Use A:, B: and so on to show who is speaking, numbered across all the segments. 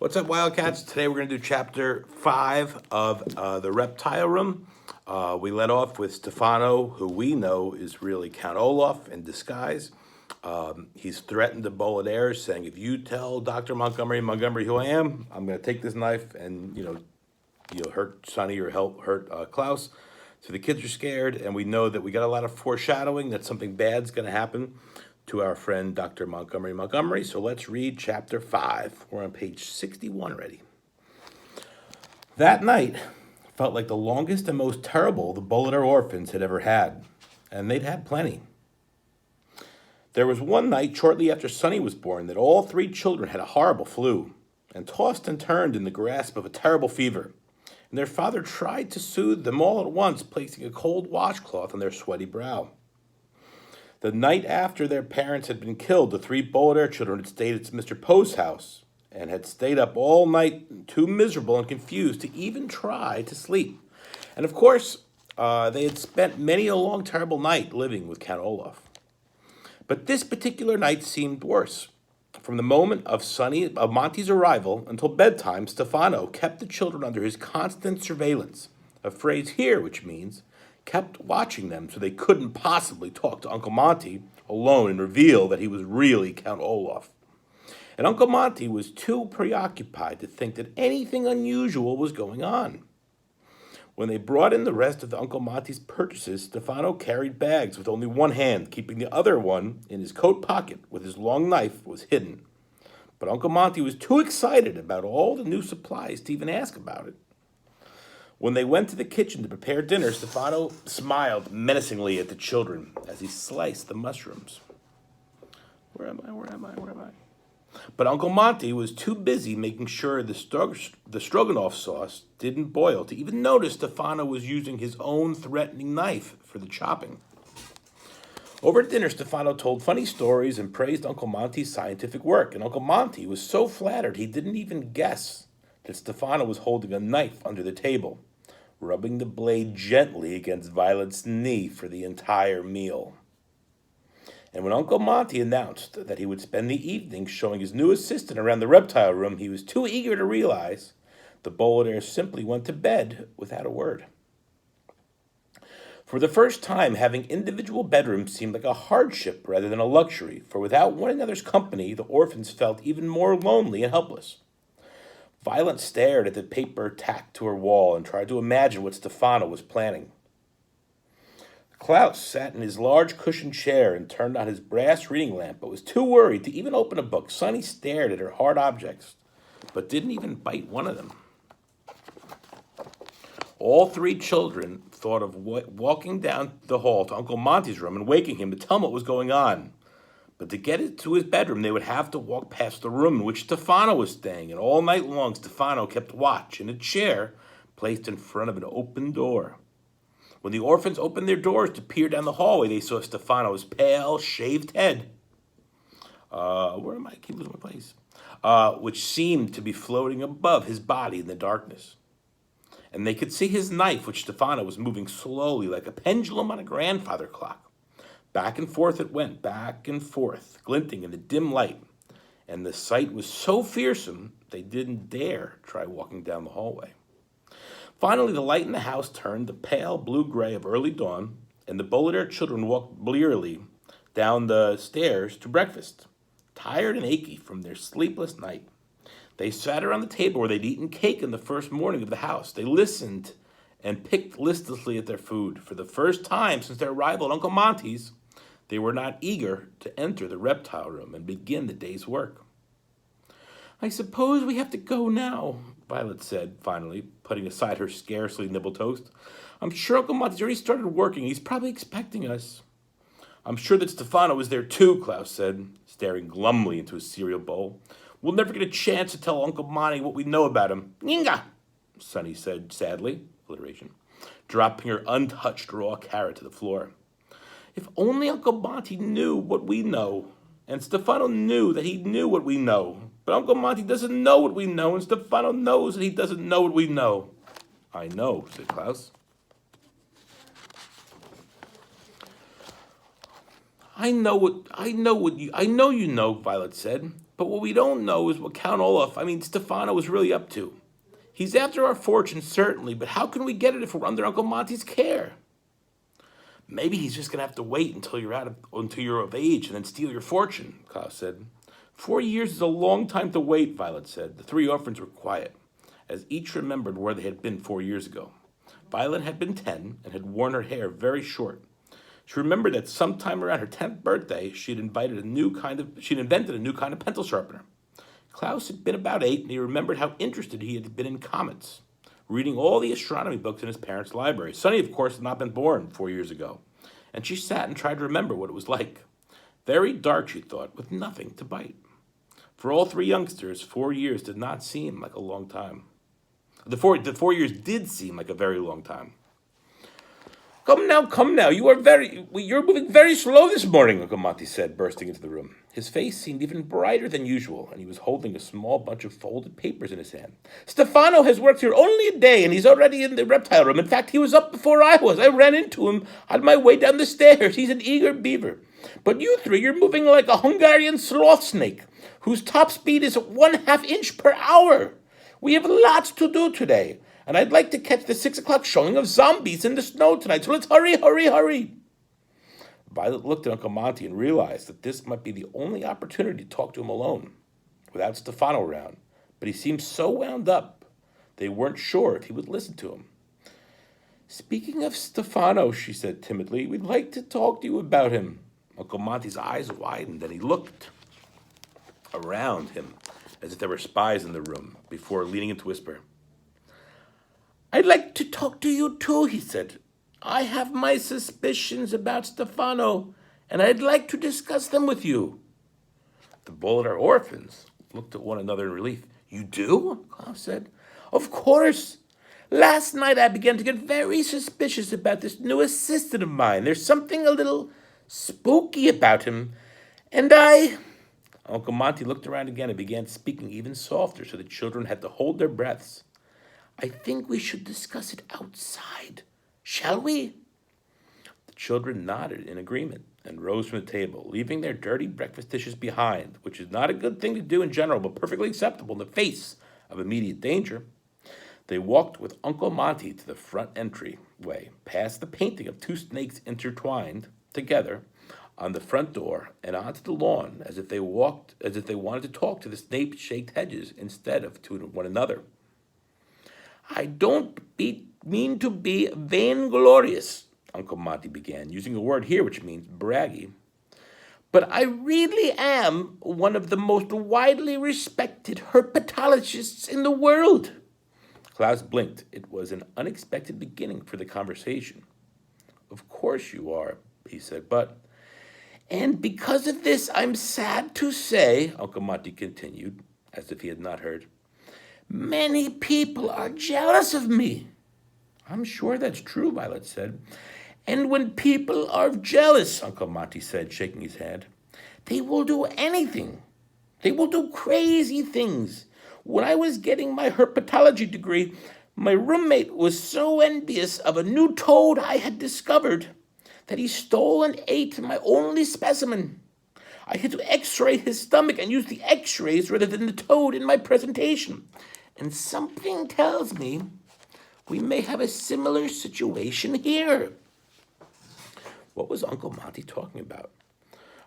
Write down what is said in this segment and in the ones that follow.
A: What's up, Wildcats? Today we're going to do chapter 5 of the Reptile Room. We let off with Stefano, who we know is really Count Olaf in disguise. He's threatened the Bolidaires, saying, if you tell Dr. Montgomery who I am, I'm going to take this knife and, you'll hurt Sonny or hurt Klaus. So the kids are scared, and we know that we got a lot of foreshadowing that something bad's going to happen to our friend Dr. Montgomery. So let's read chapter 5. We're on page 61 already. That night felt like the longest and most terrible the Bolidaire orphans had ever had, and they'd had plenty. There was one night shortly after Sonny was born that all 3 children had a horrible flu and tossed and turned in the grasp of a terrible fever, and their father tried to soothe them all at once, placing a cold washcloth on their sweaty brow. The night after their parents had been killed, the 3 Bolidaire children had stayed at Mr. Poe's house and had stayed up all night, too miserable and confused to even try to sleep. And of course, they had spent many a long, terrible night living with Count Olaf. But this particular night seemed worse. From the moment of Monty's arrival until bedtime, Stefano kept the children under his constant surveillance, a phrase here which means kept watching them so they couldn't possibly talk to Uncle Monty alone and reveal that he was really Count Olaf. And Uncle Monty was too preoccupied to think that anything unusual was going on. When they brought in the rest of the Uncle Monty's purchases, Stefano carried bags with only one hand, keeping the other one in his coat pocket with his long knife was hidden. But Uncle Monty was too excited about all the new supplies to even ask about it. When they went to the kitchen to prepare dinner, Stefano smiled menacingly at the children as he sliced the mushrooms. Where am I? But Uncle Monty was too busy making sure the stroganoff sauce didn't boil to even notice Stefano was using his own threatening knife for the chopping. Over dinner, Stefano told funny stories and praised Uncle Monty's scientific work, and Uncle Monty was so flattered he didn't even guess that Stefano was holding a knife under the table, rubbing the blade gently against Violet's knee for the entire meal. And when Uncle Monty announced that he would spend the evening showing his new assistant around the reptile room, he was too eager to realize the Bolidaires simply went to bed without a word. For the first time, having individual bedrooms seemed like a hardship rather than a luxury, for without one another's company, the orphans felt even more lonely and helpless. Violet stared at the paper tacked to her wall and tried to imagine what Stefano was planning. Klaus sat in his large cushioned chair and turned on his brass reading lamp, but was too worried to even open a book. Sonny stared at her hard objects, but didn't even bite one of them. All 3 children thought of walking down the hall to Uncle Monty's room and waking him to tell him what was going on. But to get into his bedroom, they would have to walk past the room in which Stefano was staying, and all night long Stefano kept watch in a chair placed in front of an open door. When the orphans opened their doors to peer down the hallway, they saw Stefano's pale, shaved head. Where am I? I keep losing my place. Which seemed to be floating above his body in the darkness. And they could see his knife, which Stefano was moving slowly like a pendulum on a grandfather clock. Back and forth it went, back and forth, glinting in the dim light. And the sight was so fearsome, they didn't dare try walking down the hallway. Finally, the light in the house turned the pale blue-gray of early dawn, and the Bolidaire children walked blearily down the stairs to breakfast, tired and achy from their sleepless night. They sat around the table where they'd eaten cake in the first morning of the house. They listened and picked listlessly at their food. For the first time since their arrival at Uncle Monty's, they were not eager to enter the reptile room and begin the day's work. I suppose we have to go now, Violet said, finally, putting aside her scarcely nibbled toast. I'm sure Uncle Monty's already started working. He's probably expecting us. I'm sure that Stefano is there too, Klaus said, staring glumly into his cereal bowl. We'll never get a chance to tell Uncle Monty what we know about him. Ninga, Sonny said sadly, alliteration, dropping her untouched raw carrot to the floor. If only Uncle Monty knew what we know, and Stefano knew that he knew what we know. But Uncle Monty doesn't know what we know, and Stefano knows that he doesn't know what we know. I know, said Klaus. I know you know, Violet said. But what we don't know is what Stefano is really up to. He's after our fortune, certainly, but how can we get it if we're under Uncle Monty's care? Maybe he's just gonna have to wait until you're of age and then steal your fortune, Klaus said. 4 years is a long time to wait, Violet said. The three orphans were quiet, as each remembered where they had been 4 years ago. Violet had been 10 and had worn her hair very short. She remembered that sometime around her 10th birthday, she'd invented a new kind of pencil sharpener. Klaus had been about 8, and he remembered how interested he had been in comets, reading all the astronomy books in his parents' library. Sonny, of course, had not been born 4 years ago, and she sat and tried to remember what it was like. Very dark, she thought, with nothing to bite. For all three youngsters, 4 years did not seem like a long time. The 4 years did seem like a very long time. Come now, you're moving very slow this morning, Uncle Monty said, bursting into the room. His face seemed even brighter than usual, and he was holding a small bunch of folded papers in his hand. Stefano has worked here only a day, and he's already in the reptile room. In fact, he was up before I was. I ran into him on my way down the stairs. He's an eager beaver. But you three, you're moving like a Hungarian sloth snake, whose top speed is 1/2 inch per hour. We have lots to do today, and I'd like to catch the 6 o'clock showing of zombies in the snow tonight, so let's hurry. Violet looked at Uncle Monty and realized that this might be the only opportunity to talk to him alone, without Stefano around, but he seemed so wound up, they weren't sure if he would listen to him. Speaking of Stefano, she said timidly, we'd like to talk to you about him. Uncle Monty's eyes widened, and he looked around him as if there were spies in the room, before leaning in to whisper. I'd like to talk to you too, he said. I have my suspicions about Stefano, and I'd like to discuss them with you. The Boulder orphans looked at one another in relief. You do? Klaus said. Of course. Last night I began to get very suspicious about this new assistant of mine. There's something a little spooky about him, and Uncle Monty looked around again and began speaking even softer, so the children had to hold their breaths. I think we should discuss it outside. Shall we? The children nodded in agreement and rose from the table, leaving their dirty breakfast dishes behind, which is not a good thing to do in general, but perfectly acceptable in the face of immediate danger. They walked with Uncle Monty to the front entryway, past the painting of two snakes intertwined together on the front door, and onto the lawn, as if they wanted to talk to the snake-shaped hedges instead of to one another. I don't mean to be vainglorious, Uncle Monty began, using a word here which means braggy, but I really am one of the most widely respected herpetologists in the world. Klaus blinked. It was an unexpected beginning for the conversation. Of course you are, he said, but... And because of this, I'm sad to say, Uncle Monty continued, as if he had not heard, many people are jealous of me. I'm sure that's true, Violet said. And when people are jealous, Uncle Monty said, shaking his head, they will do anything. They will do crazy things. When I was getting my herpetology degree, my roommate was so envious of a new toad I had discovered that he stole and ate my only specimen. I had to x-ray his stomach and use the x-rays rather than the toad in my presentation. And something tells me we may have a similar situation here. What was Uncle Monty talking about?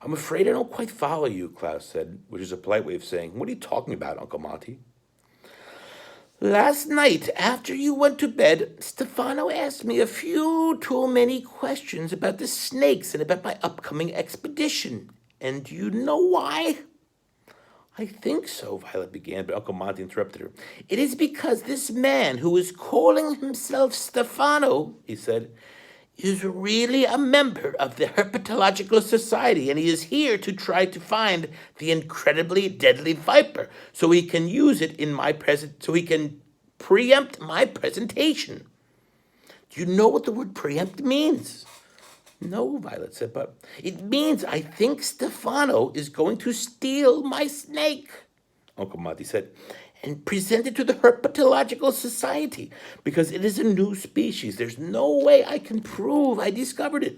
A: I'm afraid I don't quite follow you, Klaus said, which is a polite way of saying, what are you talking about, Uncle Monty? Last night, after you went to bed, Stefano asked me a few too many questions about the snakes and about my upcoming expedition. And you know why? I think so, Violet began, but Uncle Monty interrupted her. It is because this man who is calling himself Stefano, he said, is really a member of the Herpetological Society, and he is here to try to find the incredibly deadly viper, so he can use it so he can preempt my presentation. Do you know what the word preempt means? No, Violet said, but it means I think Stefano is going to steal my snake, Uncle Monty said, and present it to the Herpetological Society, because it is a new species. There's no way I can prove I discovered it.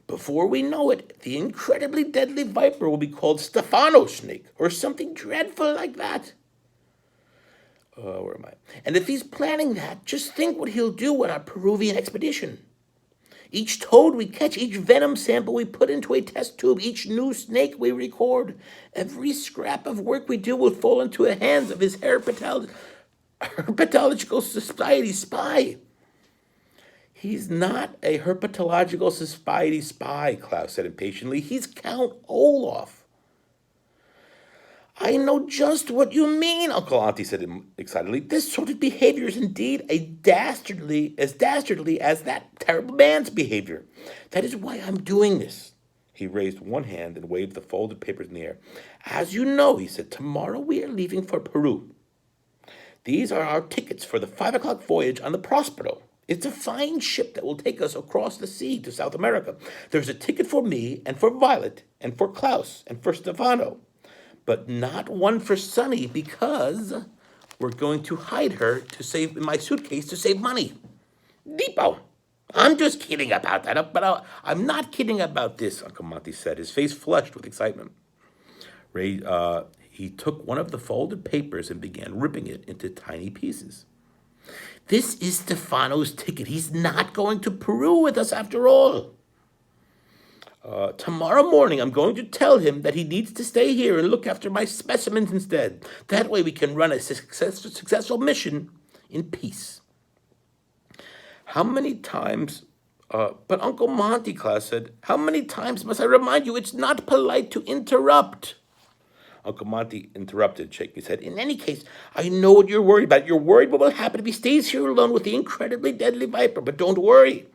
A: Before we know it, the incredibly deadly viper will be called Stefano Snake or something dreadful like that. Where am I? And if he's planning that, just think what he'll do on our Peruvian expedition. Each toad we catch, each venom sample we put into a test tube, each new snake we record, every scrap of work we do will fall into the hands of his herpetological society spy. He's not a herpetological society spy, Klaus said impatiently. He's Count Olaf. I know just what you mean, Uncle Auntie said excitedly. This sort of behavior is indeed as dastardly as that terrible man's behavior. That is why I'm doing this. He raised one hand and waved the folded papers in the air. As you know, he said, tomorrow we are leaving for Peru. These are our tickets for the 5 o'clock voyage on the Prospero. It's a fine ship that will take us across the sea to South America. There's a ticket for me and for Violet and for Klaus and for Stefano, but not one for Sonny because we're going to hide her in my suitcase to save money. Depot, I'm just kidding about that, but I'm not kidding about this, Uncle Monty said, his face flushed with excitement. He took one of the folded papers and began ripping it into tiny pieces. This is Stefano's ticket. He's not going to Peru with us after all. Tomorrow morning, I'm going to tell him that he needs to stay here and look after my specimens instead. That way we can run a successful mission in peace. How many times, but Uncle Monty, Klaus said, how many times must I remind you it's not polite to interrupt? Uncle Monty interrupted, shaking his head. In any case, I know what you're worried about. You're worried what will happen if he stays here alone with the incredibly deadly viper, but don't worry.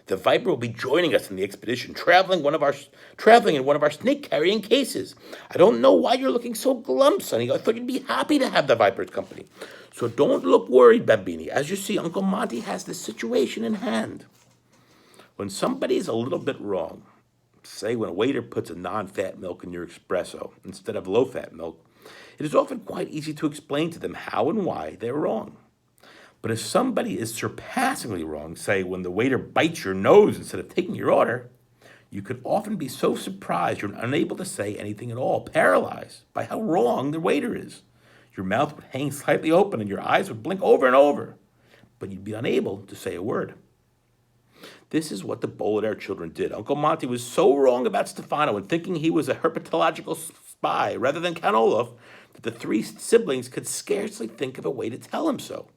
A: The viper will be joining us in the expedition, traveling in one of our snake-carrying cases. I don't know why you're looking so glum, Sonny. I thought you'd be happy to have the viper's company. So don't look worried, Bambini. As you see, Uncle Monty has the situation in hand. When somebody's a little bit wrong, say when a waiter puts a non-fat milk in your espresso instead of low-fat milk, it is often quite easy to explain to them how and why they're wrong. But if somebody is surpassingly wrong, say when the waiter bites your nose instead of taking your order, you could often be so surprised you're unable to say anything at all, paralyzed by how wrong the waiter is. Your mouth would hang slightly open and your eyes would blink over and over, but you'd be unable to say a word. This is what the Boulder children did. Uncle Monty was so wrong about Stefano and thinking he was a herpetological spy rather than Count Olaf that the three siblings could scarcely think of a way to tell him so.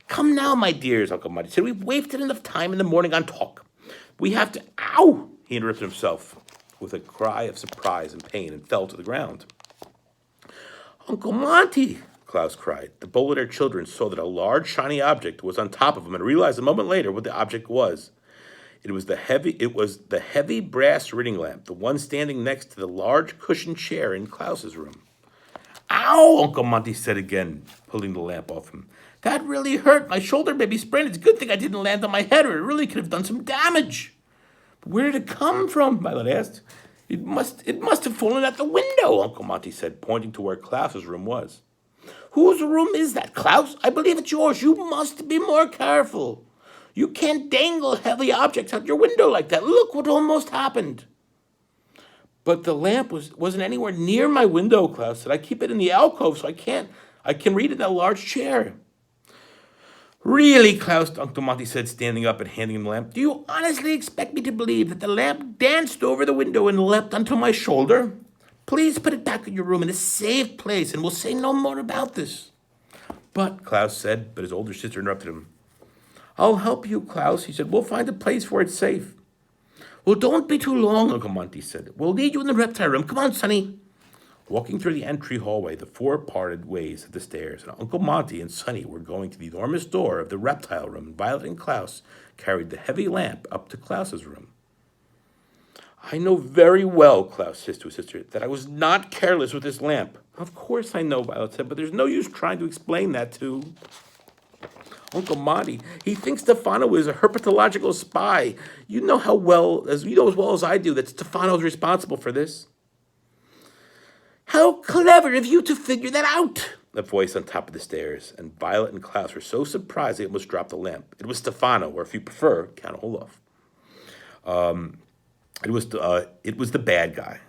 A: Come now, my dears, Uncle Monty said. We've wasted enough time in the morning on talk. We have to... Ow! He interrupted himself with a cry of surprise and pain and fell to the ground. Uncle Monty, Klaus cried. The Boulder children saw that a large, shiny object was on top of him and realized a moment later what the object was. It was the heavy brass reading lamp, the one standing next to the large cushioned chair in Klaus's room. Ow! Uncle Monty said again, pulling the lamp off him. That really hurt. My shoulder may be sprained. It's a good thing I didn't land on my head, or it really could have done some damage. But where did it come from? Violet asked. It must have fallen out the window, Uncle Monty said, pointing to where Klaus's room was. Whose room is that, Klaus? I believe it's yours. You must be more careful. You can't dangle heavy objects out your window like that. Look what almost happened. But the lamp wasn't anywhere near my window, Klaus said. I keep it in the alcove, so I can read it in that large chair. Really, Klaus, Uncle Monty said, standing up and handing him the lamp. Do you honestly expect me to believe that the lamp danced over the window and leapt onto my shoulder? Please put it back in your room in a safe place, and we'll say no more about this. But, Klaus said, but his older sister interrupted him. I'll help you, Klaus, he said. We'll find a place where it's safe. Well, don't be too long, Uncle Monty said. We'll lead you in the reptile room. Come on, Sonny. Walking through the entry hallway, the four parted ways at the stairs, and Uncle Monty and Sonny were going to the enormous door of the reptile room, and Violet and Klaus carried the heavy lamp up to Klaus's room. I know very well, Klaus said to his sister, that I was not careless with this lamp. Of course I know, Violet said, but there's no use trying to explain that to Uncle Monty. He thinks Stefano is a herpetological spy. You know as well as I do that Stefano's responsible for this. How clever of you to figure that out, a voice on top of the stairs, and Violet and Klaus were so surprised they almost dropped the lamp. It was Stefano, or if you prefer, Count Olaf. It was the bad guy.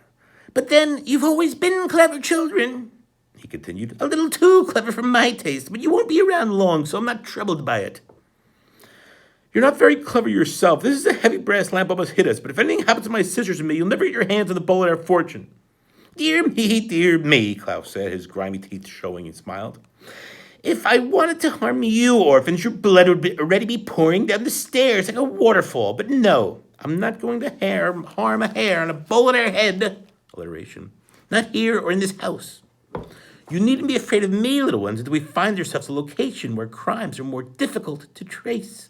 A: But then, you've always been clever children, he continued. A little too clever for my taste, but you won't be around long, so I'm not troubled by it. You're not very clever yourself. This is a heavy brass lamp almost hit us, but if anything happens to my sisters and me, you'll never get your hands on the bowl of our fortune. Dear me, Klaus said, his grimy teeth showing. He smiled. If I wanted to harm you orphans, your blood would already be pouring down the stairs like a waterfall. But no, I'm not going to harm a hair on a bowl of their head. Alliteration. Not here or in this house. You needn't be afraid of me, little ones, until we find ourselves a location where crimes are more difficult to trace.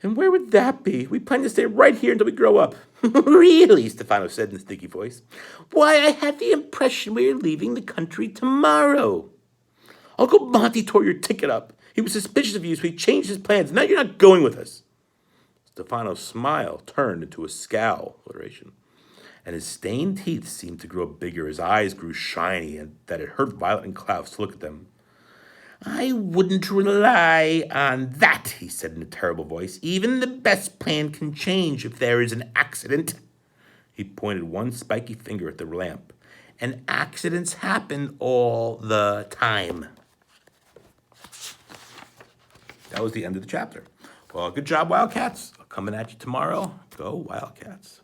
A: And where would that be? We plan to stay right here until we grow up. Really, Stefano said in a sticky voice. Why, I had the impression we were leaving the country tomorrow. Uncle Monty tore your ticket up. He was suspicious of you, so he changed his plans. Now you're not going with us. Stefano's smile turned into a scowl, alliteration, and his stained teeth seemed to grow bigger. His eyes grew shiny, and that it hurt Violet and Klaus to look at them. I wouldn't rely on that, he said in a terrible voice. Even the best plan can change if there is an accident. He pointed one spiky finger at the lamp. And accidents happen all the time. That was the end of the chapter. Well, good job, Wildcats. Coming at you tomorrow. Go Wildcats.